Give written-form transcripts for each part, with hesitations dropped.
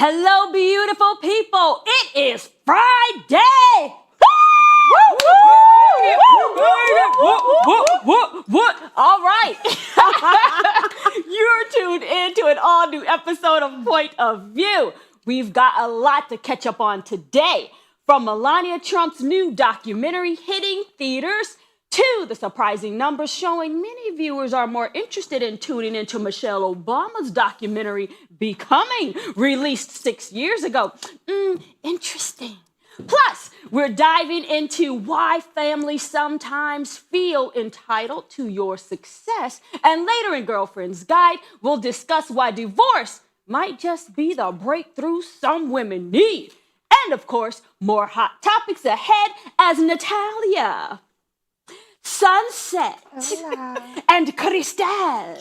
Hello, beautiful people. It is Friday. All right. You're tuned into an all-new episode of Point of View. We've got a lot to catch up on today. From Melania Trump's new documentary hitting theaters to the surprising numbers showing many viewers are more interested in tuning into Michelle Obama's documentary Becoming, released 6 years ago. Interesting. Plus, we're diving into why families sometimes feel entitled to your success. And later in Girlfriend's Guide, we'll discuss why divorce might just be the breakthrough some women need. And of course, more hot topics ahead as Natalia, Sunset, and Cristal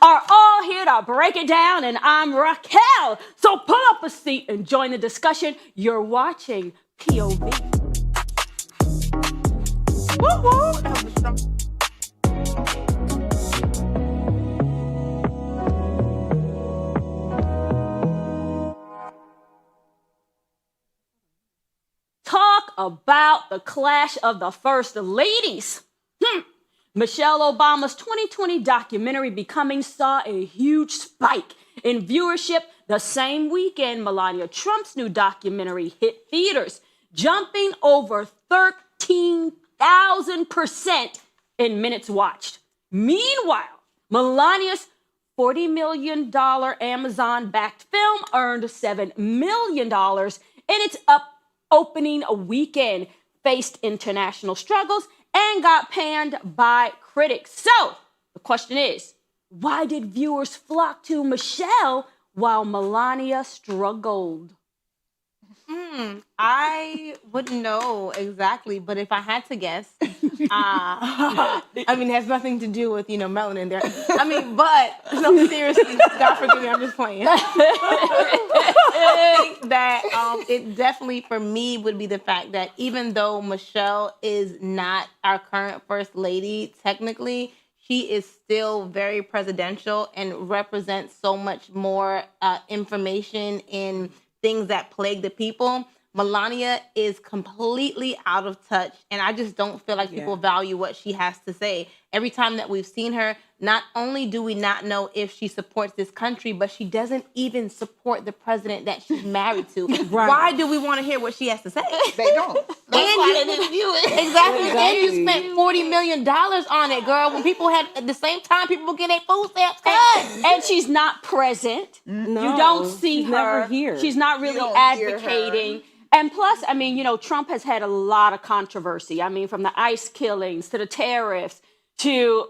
are all here to break it down, and I'm Raquel. So pull up a seat and join the discussion. You're watching POV. Talk about the clash of the first ladies. Michelle Obama's 2020 documentary Becoming saw a huge spike in viewership the same weekend Melania Trump's new documentary hit theaters, jumping over 13,000% in minutes watched. Meanwhile, Melania's $40 million Amazon-backed film earned $7 million in its opening weekend, faced international struggles, and got panned by critics. So, the question is, why did viewers flock to Michelle while Melania struggled? I wouldn't know exactly, but if I had to guess, I mean, it has nothing to do with, melanin there. I mean, but, no, seriously, God forgive me, I'm just playing. I think that it definitely, for me, would be the fact that even though Michelle is not our current first lady, technically, she is still very presidential and represents so much more information in things that plague the people. Melania is completely out of touch, and I just don't feel like people value what she has to say. Every time that we've seen her, not only do we not know if she supports this country, but she doesn't even support the president that she's married to. Right. Why do we want to hear what she has to say? They don't. That's why they didn't view it. Exactly. And you spent $40 million on it, girl. When people had, at the same time, people were getting their food stamps cut. And she's not present. No, you don't see she's her. Never here. She's not really advocating. And plus, I mean, Trump has had a lot of controversy. I mean, from the ICE killings to the tariffs to,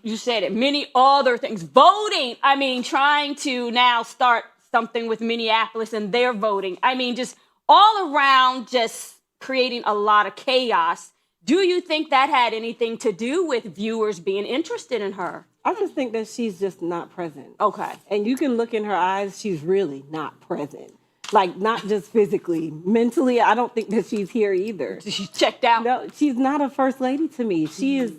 you said it, many other things. Voting, I mean, trying to now start something with Minneapolis and their voting. I mean, just all around just creating a lot of chaos. Do you think that had anything to do with viewers being interested in her? I just think that she's just not present. Okay. And you can look in her eyes, she's really not present. Like, not just physically. Mentally, I don't think that she's here either. She's checked out? No, she's not a first lady to me. She is,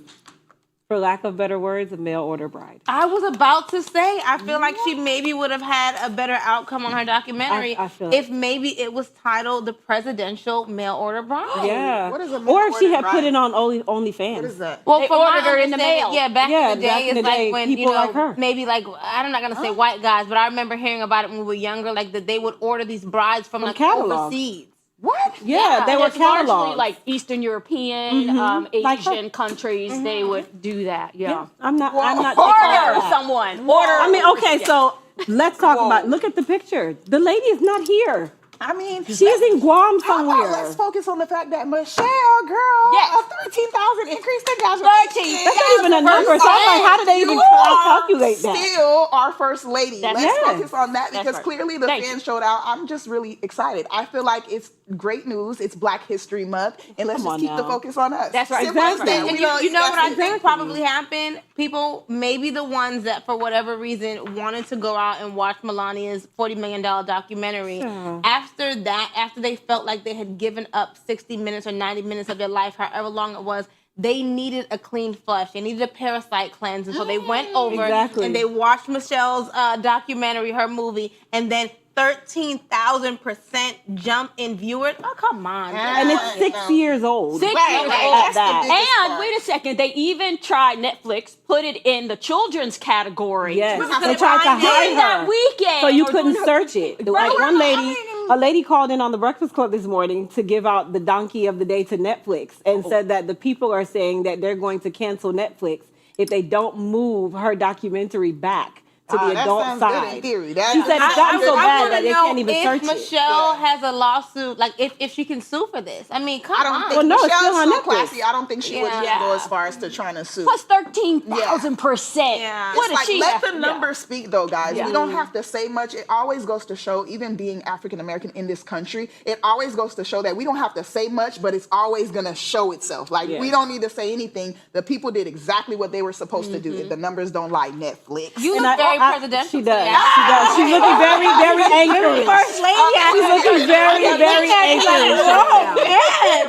for lack of better words, a mail-order bride. I was about to say, I feel like she maybe would have had a better outcome on her documentary I feel if maybe it was titled The Presidential Mail Order Bride. Yeah. What is a or if she had mail-order put it bride? on OnlyFans. What is that? Well, They for my ordered her in the understanding, mail. back in the back day, in the it's like day, when, people like her. maybe like, I'm not going to say white guys, but I remember hearing about it when we were younger, like that they would order these brides from like catalogs. overseas. What? Yeah, they And were it's largely catalogs. like Eastern European, Like Asian her. countries. They would do that. Yeah. I'm not taking Order that. someone. Order. I mean, okay, so let's talk about, look at the picture. The lady is not here. I mean, She's in Guam how about somewhere. let's focus on the fact that Michelle, girl, Yes. a 13,000 increase in guys. 13. That's not even a number. So I'm like, how did they even calculate that? Still our first lady. That's Let's right. focus on that That's because right. clearly the Thank fans you. showed out. I'm just really excited. I feel like it's great news. It's Black History Month, and let's Come just on keep the now. focus on us. That's right. Simple as Exactly. that. And We you know what I think Exactly. probably happened? People, maybe the ones that for whatever reason wanted to go out and watch Melania's $40 million documentary. Sure. After that, after they felt like they had given up 60 minutes or 90 minutes of their life, however long it was, they needed a clean flush. They needed a parasite cleanse. And so they went over Exactly. and they watched Michelle's documentary, her movie, and then 13,000% jump in viewers. Oh, come on. And it's 6 years old. 6 Right, years right. old. That's the that. biggest And part. wait a second, they even tried Netflix, put it in the children's category. Yes, Because they tried to find it During hide that her. weekend. So you or couldn't during search it. Like Right. one lady, a lady called in on the Breakfast Club this morning to give out the donkey of the day to Netflix and said that the people are saying that they're going to cancel Netflix if they don't move her documentary back to the that adult sounds good side. in theory. She said it's gotten so I bad wanna that they know can't even if search it. Michelle has a lawsuit, like if she can sue for this. I mean, come I don't on. think Well, no, it's Michelle's still on so Netflix. classy. I don't think she would Yeah. even go as far as to trying to sue. Plus 13,000%. Yeah. What It's does she let have the to- numbers speak, though, guys. Yeah. We don't have to say much. It always goes to show, even being African American in this country, it always goes to show that we don't have to say much, but it's always going to show itself. Like, Yeah. we don't need to say anything. The people did exactly what they were supposed to do. If the numbers don't lie, Netflix. You And look very presidential. She does. today. She does. She's looking very, very angry. First lady. She's looking very, very angry.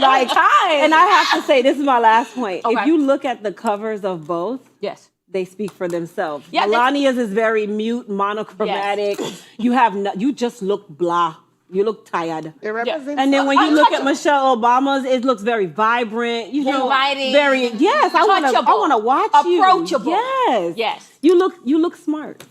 Like, and I have to say, this is my last point. Okay. If you look at the covers of both, Yes. they speak for themselves. Yeah, Melania's is very mute, monochromatic. You have you just look blah. You look tired. It represents And then when you look at Untouchable. Michelle Obama's, it looks very vibrant. You know, Inviting. very yes. I want to Touchable. watch you. Approachable. Yes. Yes. You look smart.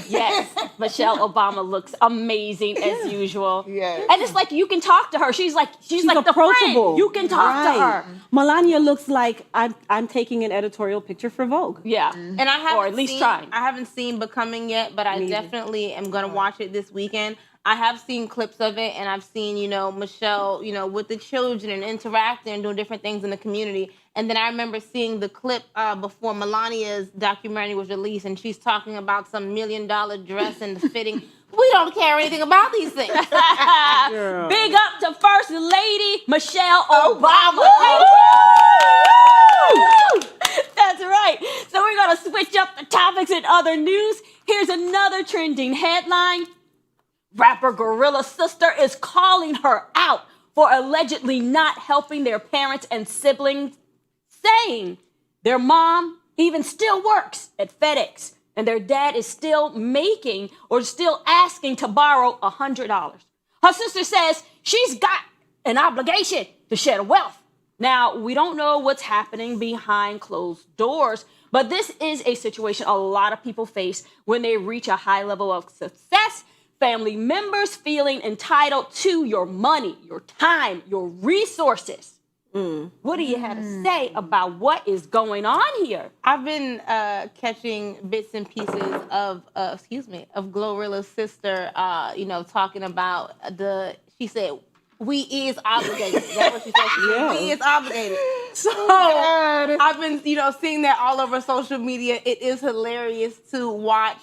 Yes, Michelle Obama looks amazing as usual. Yes. And it's like you can talk to her. She's like the approachable. friend. You can talk to her. Melania looks like I'm taking an editorial picture for Vogue. Yeah. And I haven't Or at least seen, trying. I haven't seen Becoming yet, but I Me either. definitely am gonna watch it this weekend. I have seen clips of it, and I've seen, Michelle, with the children and interacting and doing different things in the community. And then I remember seeing the clip before Melania's documentary was released, and she's talking about some $1 million dress and the fitting. We don't care anything about these things. Girl. Big up to First Lady Michelle Obama. That's right. So we're going to switch up the topics in other news. Here's another trending headline. Rapper Glorilla's sister is calling her out for allegedly not helping their parents and siblings, saying their mom even still works at FedEx and their dad is still making or still asking to borrow $100. Her sister says she's got an obligation to share wealth. Now, we don't know what's happening behind closed doors, but this is a situation a lot of people face when they reach a high level of success. Family members feeling entitled to your money, your time, your resorces. What do you have to say about what is going on here? I've been catching bits and pieces of Glorilla's sister, talking about she said, we is obligated. That's what she said. She said, we is obligated. So I've been, seeing that all over social media. It is hilarious to watch.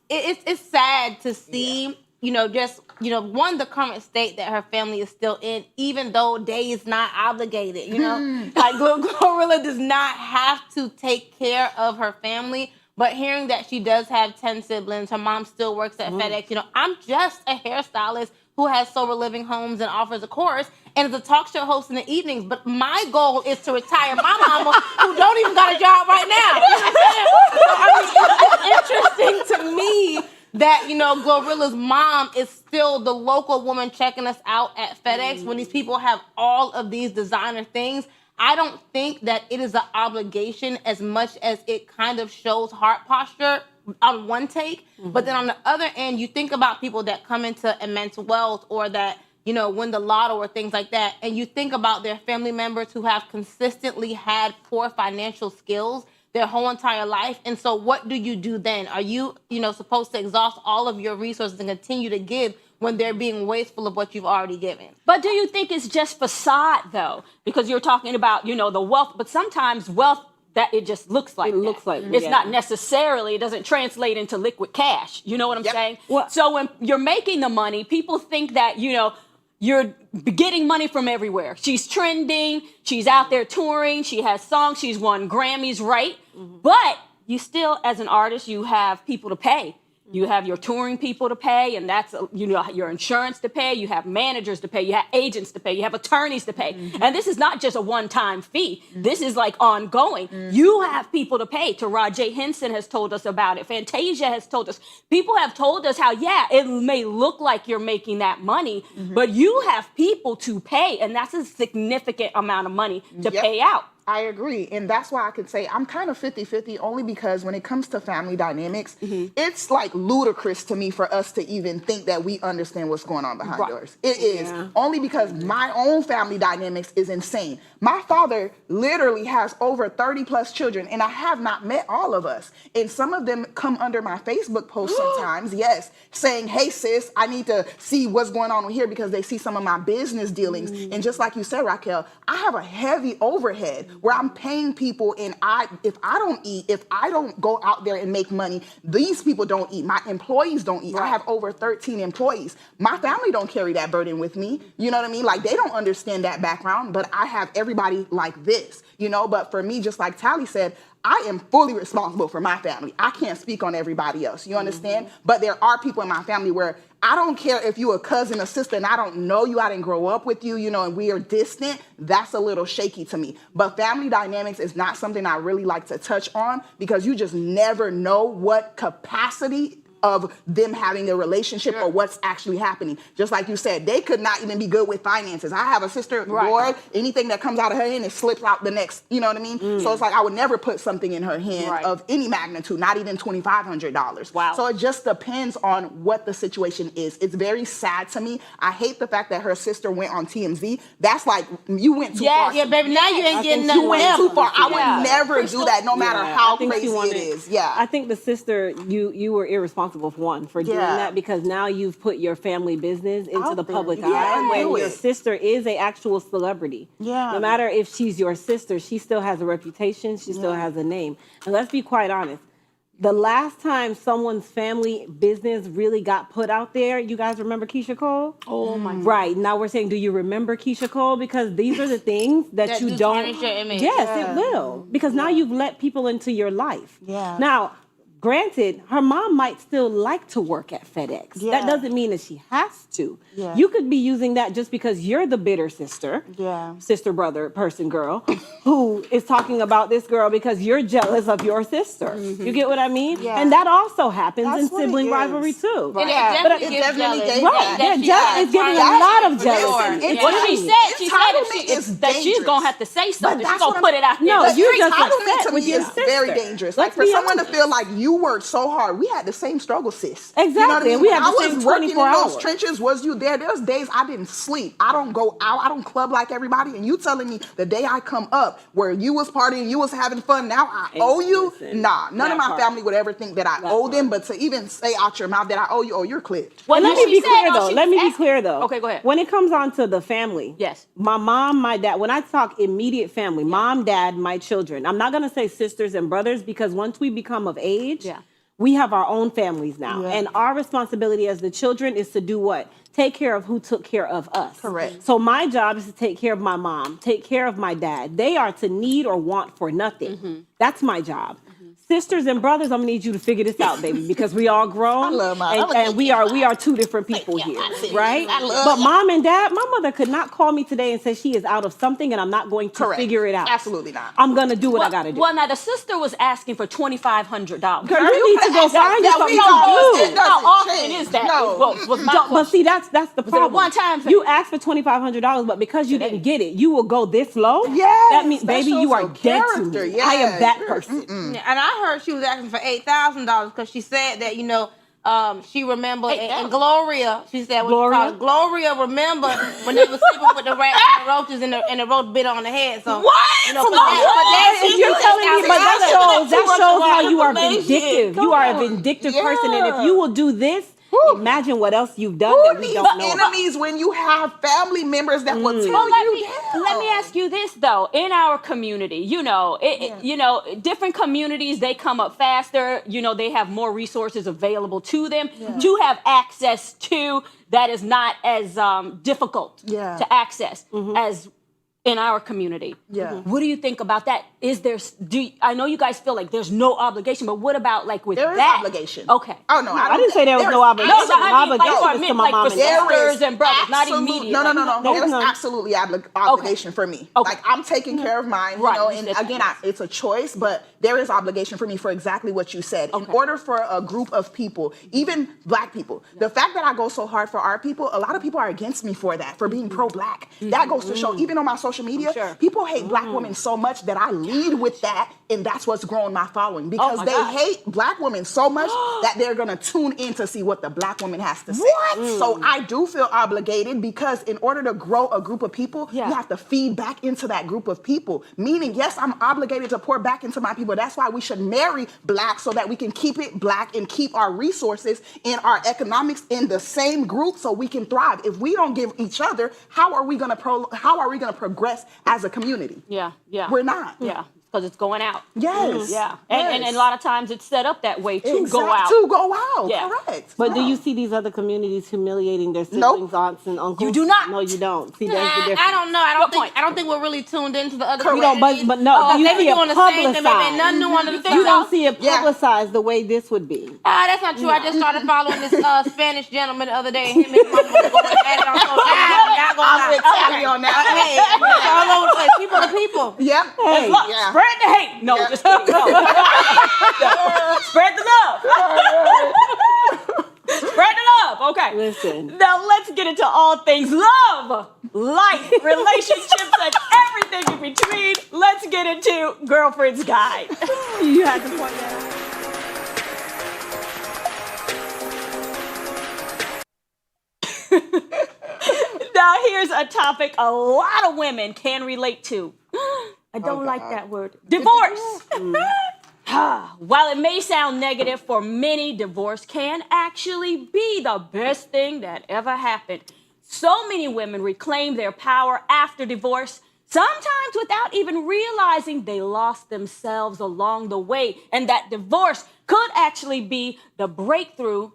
It's sad to see, one, the current state that her family is still in, even though they is not obligated, Like Glorilla does not have to take care of her family, but hearing that she does have 10 siblings, her mom still works at FedEx, I'm just a hairstylist who has sober living homes and offers a course and is a talk show host in the evenings. But my goal is to retire my mama who don't even got a job right now. So, it's interesting to me that, Glorilla's mom is still the local woman checking us out at FedEx when these people have all of these designer things. I don't think that it is an obligation as much as it kind of shows heart posture on one take. But then on the other end, you think about people that come into immense wealth or that, win the lotto or things like that. And you think about their family members who have consistently had poor financial skills their whole entire life. And so what do you do then? Are you, supposed to exhaust all of your resources and continue to give when they're being wasteful of what you've already given? But do you think it's just facade, though? Because you're talking about, the wealth, but sometimes wealth, that it just looks like it's not necessarily, it doesn't translate into liquid cash. You know what I'm saying? Well, so when you're making the money, people think that, you're getting money from everywhere. She's trending. She's out there touring. She has songs. She's won Grammys, right? But you still, as an artist, you have people to pay. You have your touring people to pay, and that's your insurance to pay. You have managers to pay. You have agents to pay. You have attorneys to pay. And this is not just a one-time fee. This is like ongoing. You have people to pay. Taraji Henson has told us about it. Fantasia has told us. People have told us how, yeah, it may look like you're making that money, but you have people to pay, and that's a significant amount of money to pay out. I agree. And that's why I could say I'm kind of 50-50 only because when it comes to family dynamics, it's like ludicrous to me for us to even think that we understand what's going on behind doors. It is. Only because my own family dynamics is insane. My father literally has over 30 plus children, and I have not met all of us. And some of them come under my Facebook posts sometimes, saying, hey, sis, I need to see what's going on here because they see some of my business dealings. And just like you said, Raquel, I have a heavy overhead where I'm paying people, and if I don't eat, if I don't go out there and make money, these people don't eat. My employees don't eat. I have over 13 employees. My family don't carry that burden with me. You know what I mean? Like, they don't understand that background, but I have everybody like this, But for me, just like Tally said, I am fully responsible for my family. I can't speak on everybody else. You understand? But there are people in my family where I don't care if you're a cousin or sister and I don't know you, I didn't grow up with you, and we are distant. That's a little shaky to me. But family dynamics is not something I really like to touch on because you just never know what capacity of them having a relationship or what's actually happening. Just like you said, they could not even be good with finances. I have a sister, Lord, anything that comes out of her hand, it slips out the next, you know what I mean? So it's like I would never put something in her hand of any magnitude, not even $2,500. Wow. So it just depends on what the situation is. It's very sad to me. I hate the fact that her sister went on TMZ. That's like, you went too far. Yeah, baby, now you ain't getting nothing. You went too far. I would never do that, no matter how crazy it is. I think the sister, you were irresponsible for doing that because now you've put your family business into the public eye when your sister is an actual celebrity. No matter if she's your sister, she still has a reputation, she still has a name. And let's be quite honest, the last time someone's family business really got put out there, you guys remember Keisha Cole? Oh my God. Right. Now we're saying, do you remember Keisha Cole? Because these are the things that you don't. Tarnish your image. Yes, it will. Because now you've let people into your life. Now, granted, her mom might still like to work at FedEx. That doesn't mean that she has to. You could be using that just because you're the bitter sister, sister, brother, person, girl, who is talking about this girl because you're jealous of your sister. You get what I mean? And that also happens in sibling rivalry too. And it definitely gives jealous. It's giving a lot of jealousy. What she said that she's going to have to say something. She's going to put it out there. No, you're just entitlement upset to with me your is sister. very dangerous. Like for someone to feel like you worked so hard. We had the same struggle, sis. Exactly. You know what I mean? We had I the same was working in 24 those hours. trenches. Was you there? There's days I didn't sleep. I don't go out. I don't club like everybody. And you telling me the day I come up where you was partying, you was having fun, now I owe you? Nah, none of my family would ever think that I owe them. But to even say out your mouth that I owe you, oh, you're clipped. Well, let me be clear though. Okay, go ahead. When it comes on to the family, yes, my mom, my dad, when I talk immediate family, mom, dad, my children, I'm not going to say sisters and brothers because once we become of age, we have our own families now. And our responsibility as the children is to do what? Take care of who took care of us. Correct. So my job is to take care of my mom, take care of my dad. They are to need or want for nothing. That's my job. Sisters and brothers, I'm gonna need you to figure this out, baby, because we all grown and we are two different people here, right? But mom and dad, my mother could not call me today and say she is out of something and I'm not going to figure it out. Absolutely not. I'm gonna do what I gotta do. Well, now the sister was asking for $2,500. Girl, you need to go find you something to do. How often is that? But see, that's the problem. One time thing? You asked for $2,500, but because you didn't get it, you will go this low. That means, baby, you are dead to me. I am that person. And I heard she was asking for $8,000 because she said that she remembered and Gloria. She said Gloria remembered when they were sleeping with the rats and the roaches and the roach bit on the head. So what? You're telling me, but that shows how you are vindictive. You are a vindictive person, and if you will do this. Imagine what else you've done that we don't know. Enemies when you have family members that will tell you. Let me ask you this though. In our community, different communities, they come up faster. They have more resources available to them to have access to that is not as difficult to access as in our community. Yeah. What do you think about that? Is there, I know you guys feel like there's no obligation, but what about like with There is that? obligation. Okay. Oh no, I didn't say there was no obligation. No, I mean, like, Obligation so I is meant, to my like, mom for and dad. sisters and brothers, not immediate. No, like, There's none. absolutely obligation for me. Okay. Like I'm taking care of mine, Right, you know, you and said that, again, yes. it's a choice, but there is obligation for me for exactly what you said. In order for a group of people, even black people, the fact that I go so hard for our people, a lot of people are against me for that, for being pro-black. That goes to show, even on my social media, sure. people hate black women so much that I lead with that, and that's what's growing my following because my they gosh. hate black women so much that they're gonna tune in to see what the black woman has to say. What? So I do feel obligated because in order to grow a group of people, Yeah. you have to feed back into that group of people. Meaning, yes, I'm obligated to pour back into my people. That's why we should marry black so that we can keep it black and keep our resources and our economics in the same group so we can thrive. If we don't give each other, how are we gonna progress as a community? Yeah. We're not. Yeah, because it's going out. Yes. Yeah. And Yes. a lot of times it's set up that way to go out. To go out. Yeah. Correct. But do Yeah. you see these other communities humiliating their Nope. siblings, aunts, and uncles? You do not. No, you don't. See, that's the I difference. don't know. I don't think we're really tuned into the other You don't, communities. but no, you they be see it doing the same thing. Maybe publicized. nothing new under the think sun. You don't see it Yeah. publicized the way this would be. That's not true. I just started following this Spanish gentleman the other day. Him and his mom was going at it on social media. I'm not gonna I'm lie. with Tally on that. Hey, it's all over the place. People to people. Yep. Hey. Look, Yeah. spread the hate. No, Yeah. just kidding. No. Spread the love. Spread the love. Okay. Listen. Now let's get into all things love, life, relationships, and everything in between. Let's get into Girlfriend's Guide. You had to point that out. Now here's a topic a lot of women can relate to. I don't like that word. Divorce. While it may sound negative for many, divorce can actually be the best thing that ever happened. So many women reclaim their power after divorce, sometimes without even realizing they lost themselves along the way, and that divorce could actually be the breakthrough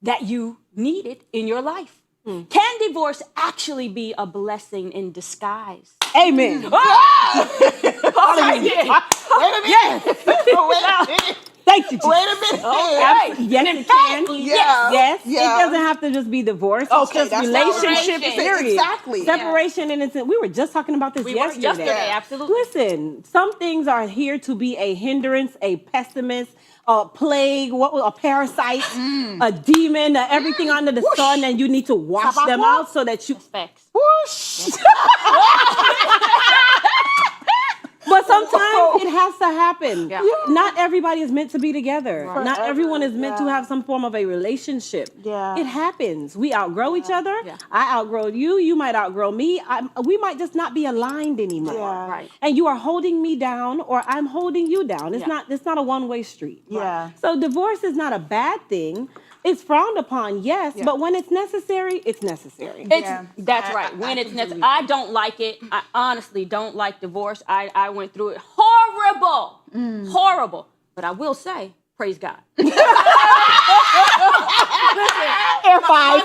that you needed in your life. Can divorce actually be a blessing in disguise? Amen. All right, yeah. Wait a minute. Wait a minute. Thank you, Jesus. Wait a minute. Okay. Yes, And in it can. fact, Yeah. Yes, Yeah. it doesn't have to just be divorce. It's Okay, just that's relationship, separation. period. Exactly. Separation and it's, we were just talking about this We were yesterday, absolutely. Listen, some things are here to be a hindrance, a pessimist, a plague, a parasite, a demon, everything under the sun, and you need to wash them out so that you. Facts. Whoosh. But sometimes it has to happen. Yeah. Not everybody is meant to be together. Not Forever. everyone is meant to have some form of a relationship. Yeah. It happens. We outgrow each other. Yeah. I outgrow you. You might outgrow me. We might just not be aligned anymore. Yeah. Right. And you are holding me down or I'm holding you down. It's Yeah. not a one-way street. Yeah. So divorce is not a bad thing. It's frowned upon, yes, but when it's necessary, it's necessary. That's right. When it's necessary. I don't like it. I honestly don't like divorce. I went through it. Horrible. Horrible. But I will say, praise God. Air five.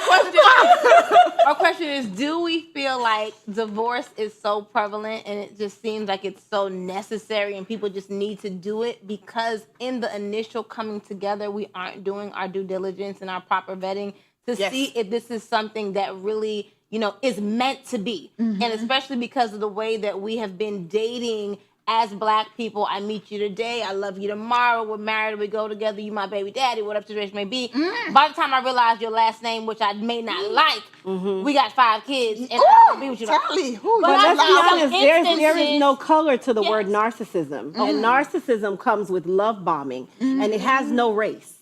Our question is, do we feel like divorce is so prevalent and it just seems like it's so necessary and people just need to do it because in the initial coming together, we aren't doing our due diligence and our proper vetting to see if this is something that really, is meant to be. And especially because of the way that we have been dating as Black people. I meet you today, I love you tomorrow, we're married, we go together, you my baby daddy, whatever the situation may be. By the time I realized your last name, which I may not like, we got 5 kids, and I don't wanna be with you. Tally. Who But you Let's I've be seen some honest, there is instances- no color to the Yes. word narcissism. And narcissism comes with love bombing, and it has no race.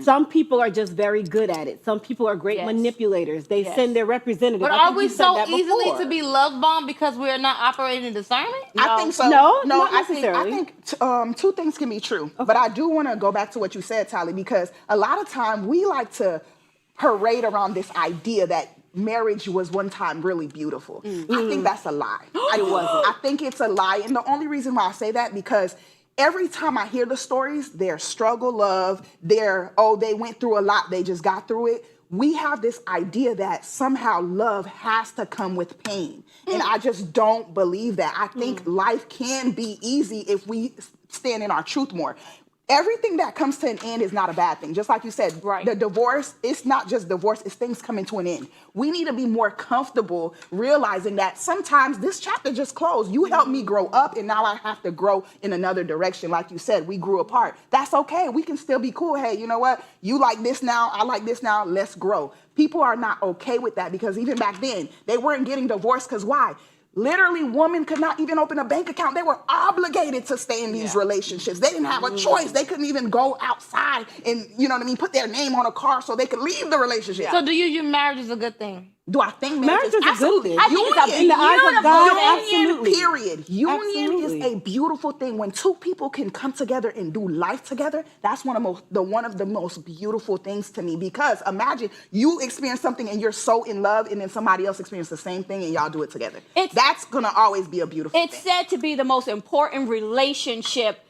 Some people are just very good at it. Some people are great Yes. manipulators. They Yes. send their representative. But I are think we you said so that easily before. to be love bombed because we're not operating in discernment? I think so. No, no, not I think necessarily. two things can be true. But I do want to go back to what you said, Tally, because a lot of time we like to parade around this idea that marriage was one time really beautiful. I think that's a lie. It wasn't. I think it's a lie. And the only reason why I say that, because every time I hear the stories, their struggle, love, they went through a lot, they just got through it. we have this idea that somehow love has to come with pain. And I just don't believe that. I think life can be easy if we stand in our truth more. Everything that comes to an end is not a bad thing. Just like you said, the divorce, it's not just divorce, it's things coming to an end. We need to be more comfortable realizing that sometimes this chapter just closed. You helped me grow up, and now I have to grow in another direction. Like you said, we grew apart. That's okay. We can still be cool. Hey, you know what? You like this now, I like this now, let's grow. People are not okay with that because even back then, they weren't getting divorced because why? Literally, women could not even open a bank account. They were obligated to stay in these relationships. They didn't have a choice. They couldn't even go outside and, you know what I mean, put their name on a car so they could leave the relationship. So do you view marriage as a good thing? Do I think Marriage is a good absolutely? thing. I think it's a In the eyes of God, Union, absolutely. period. Union Absolutely. is a beautiful thing. When two people can come together and do life together, that's one of the most beautiful things to me. Because imagine you experience something and you're so in love, and then somebody else experiences the same thing and y'all do it together. That's gonna always be a beautiful thing. It's said to be the most important relationship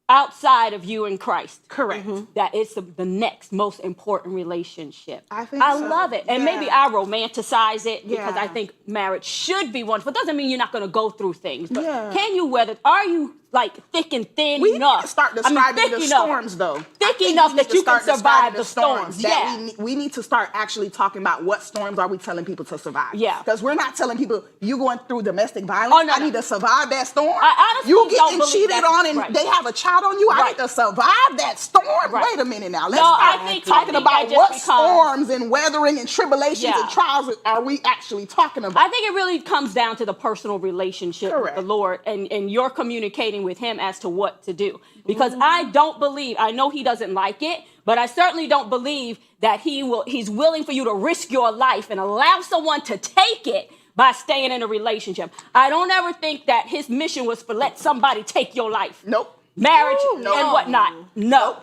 outside of you and Christ. Correct. That is the next most important relationship. I think I so. love it. And Yeah. maybe I romanticize it because Yeah. I think marriage should be wonderful. It doesn't mean you're not going to go through things. But Yeah. can you weather? Are you like thick and thin We enough? need to start describing thick the enough. storms, though. Thick I think enough we need that to you can start survive describing the storms. That Yeah. we need to start actually talking about what storms are we telling people to survive. Yeah. Because we're not telling people, you going through domestic violence, Oh, no, I no. need to survive that storm. I honestly You don't getting believe cheated that's on and right. they have a child on you, I Right. need to survive that storm. Right. Wait a minute now. Let's No, I start think- talking I think about that what just becomes- storms and weathering and tribulations Yeah. and trials are we actually talking about. I think it really comes down to the personal relationship with Correct. the Lord and you're communicating with him as to what to do. Because I don't believe, I know he doesn't like it, but I certainly don't believe that he's willing for you to risk your life and allow someone to take it by staying in a relationship. I don't ever think that his mission was for let somebody take your life. Nope. Marriage No. and whatnot. No.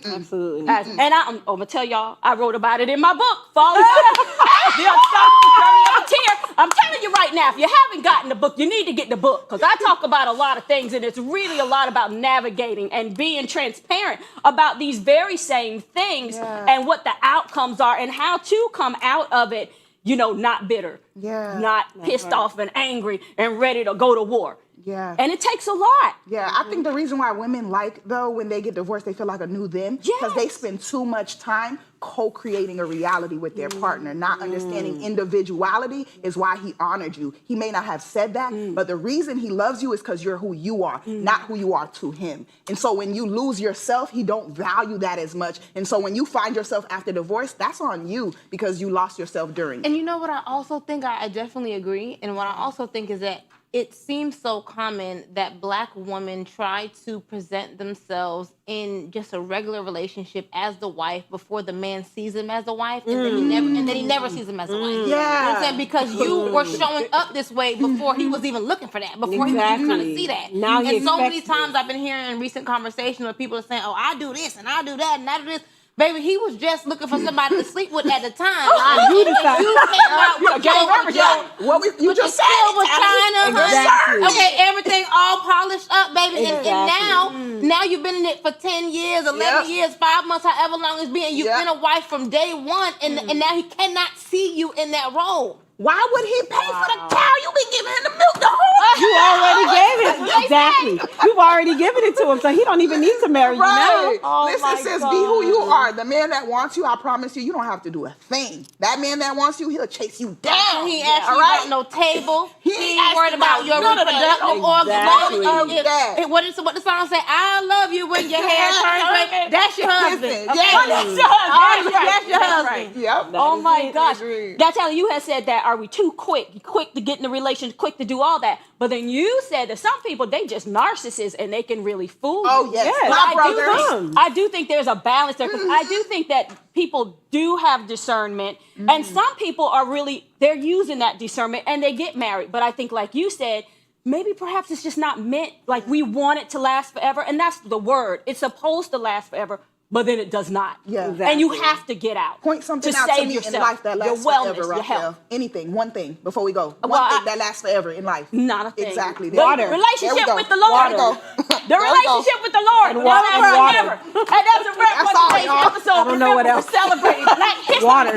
Absolutely. And I'm gonna tell y'all, I wrote about it in my book, Falling The Unstoppable Journey of a Tear. I'm telling you right now, if you haven't gotten the book, you need to get the book because I talk about a lot of things, and it's really a lot about navigating and being transparent about these very same things and what the outcomes are and how to come out of it, you know, not bitter, not pissed off and angry and ready to go to war. Yeah. And it takes a lot. Yeah, I think the reason why women like, though, when they get divorced, they feel like a new them. Because they spend too much time co-creating a reality with their partner, not understanding individuality is why he honored you. He may not have said that, but the reason he loves you is because you're who you are, not who you are to him. And so when you lose yourself, he don't value that as much. And so when you find yourself after divorce, that's on you because you lost yourself during it. And you know what I also think? I definitely agree. And what I also think is that it seems so common that Black women try to present themselves in just a regular relationship as the wife before the man sees him as a wife, and then he never sees him as a wife. You know what I'm saying? Because you were showing up this way before he was even looking for that, before he was even trying to see that. Now he and so many expects times I've been hearing in recent conversations where people are saying, "Oh, I do this and I do that and I do this." Baby, he was just looking for somebody to sleep with at the time. You decide. You came out with You just said silver china, Exactly. okay, everything all polished up, baby. And Exactly. now you've been in it for 10 years, 11 years, 5 months, however long it's been. You've been a wife from day one, and now he cannot see you in that role. Why would he pay for the cow? You been giving him the milk the whole You already gave it. Exactly. You've already given it to him, so he don't even need to marry you Right. now. Listen, sis, be who you are. The man that wants you, I promise you, you don't have to do a thing. That man that wants you, he'll chase you down. He ain't asking you about no table. He ain't worried about your none of that. reproductive Exactly. organs. What the song say? I love you when your hair turns gray. That's your husband. Listen, Okay? yes. That's your husband. Right. Yep. Oh my gosh. Agreed. That's how you had said that. Are we too quick to get in a relationship, quick to do all that? But then you said that some people, they just narcissists and they can really fool you. Oh, yes. But My I brothers. do think there's a balance there because I do think that people do have discernment and some people are really, they're using that discernment and they get married. But I think like you said, maybe perhaps it's just not meant, like we want it to last forever. And that's the word. It's supposed to last forever. but then it does not. Yeah. And you have to get out. Point something to out save to me yourself, in life that your lasts wellness, forever, your health. Raquel. Anything, one thing before we go. Well, One thing that lasts forever in life. Not a thing. Exactly. The There we go. relationship There we with go. the Lord. There we go. The There we go. relationship with the Lord. And will water. last And water. forever. And that's a wrap That's for all, today's y'all. episode. I don't know what Remember, else. we're celebrating Black History, Water.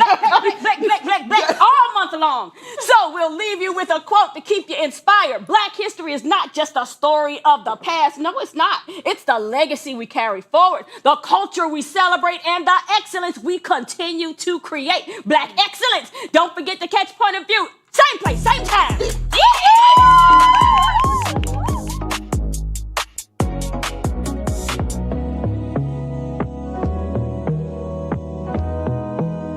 Black, all month long. So we'll leave you with a quote to keep you inspired. Black history is not just a story of the past. No, it's not. It's the legacy we carry forward, the culture we celebrate, and the excellence we continue to create. Black excellence. Don't forget to catch Point of View. Same place, same time.